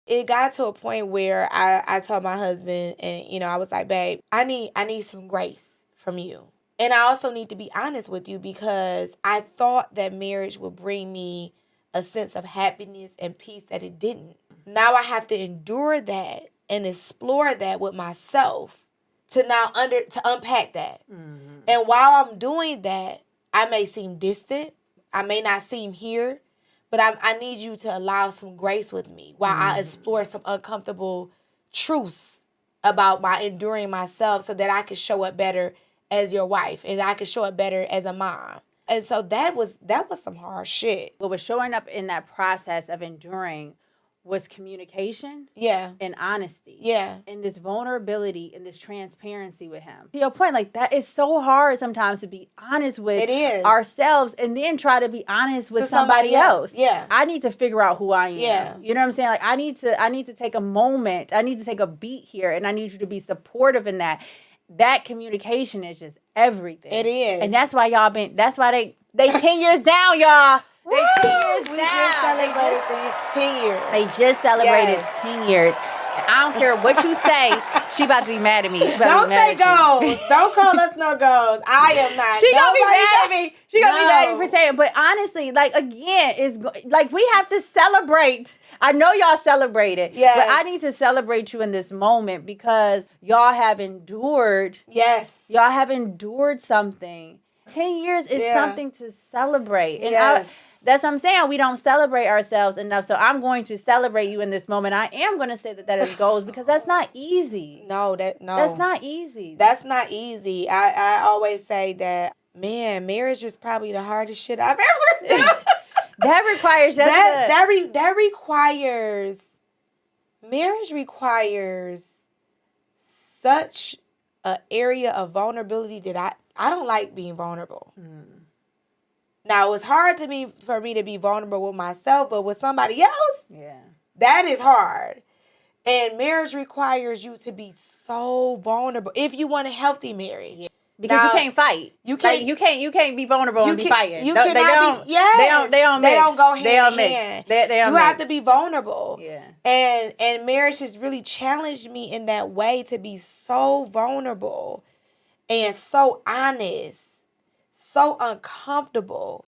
it got to a point where I told my husband, and I was like, babe, I need some grace from you. And I also need to be honest with you, because I thought that marriage would bring me a sense of happiness and peace that it didn't. Now I have to endure that and explore that with myself to unpack that. Mm-hmm. And while I'm doing that, I may seem distant. I may not seem here, but I need you to allow some grace with me while I explore some uncomfortable truths about my enduring myself, so that I can show up better as your wife and I can show up better as a mom. And so that was some hard shit. What was showing up in that process of enduring was communication, and honesty, and this vulnerability and this transparency with him. To your point, like, that is so hard sometimes to be honest with ourselves and then try to be honest with somebody else. Yeah, I need to figure out who I am. Yeah, you know what I'm saying? Like, I need to take a moment. I need to take a beat here, and I need you to be supportive in that. That communication is just everything. It is, and that's why that's why they 10 years down, y'all. They 10 years we just celebrated 10 years. They just celebrated 10 years. I don't care what you say. She about to be mad at me. Don't say goals. Don't call us no goals. I am not. She gonna be mad at me. She gonna be mad at me for saying. But honestly, like, again, it's like we have to celebrate. I know y'all celebrate it. Yes. But I need to celebrate you in this moment, because y'all have endured. Yes. Y'all have endured something. 10 years is something to celebrate. And that's what I'm saying. We don't celebrate ourselves enough. So I'm going to celebrate you in this moment. I am going to say that is goals, because that's not easy. No. That's not easy. That's not easy. I always say that, man, marriage is probably the hardest shit I've ever done. That requires marriage requires such an area of vulnerability that I don't like being vulnerable. Now, it's hard for me to be vulnerable with myself, but with somebody else, that is hard. And marriage requires you to be so vulnerable if you want a healthy marriage. Yeah. Because you can't fight. You can't be vulnerable and be fighting. They don't go hand in hand. You have to be vulnerable. Yeah. And marriage has really challenged me in that way, to be so vulnerable and so honest, so uncomfortable.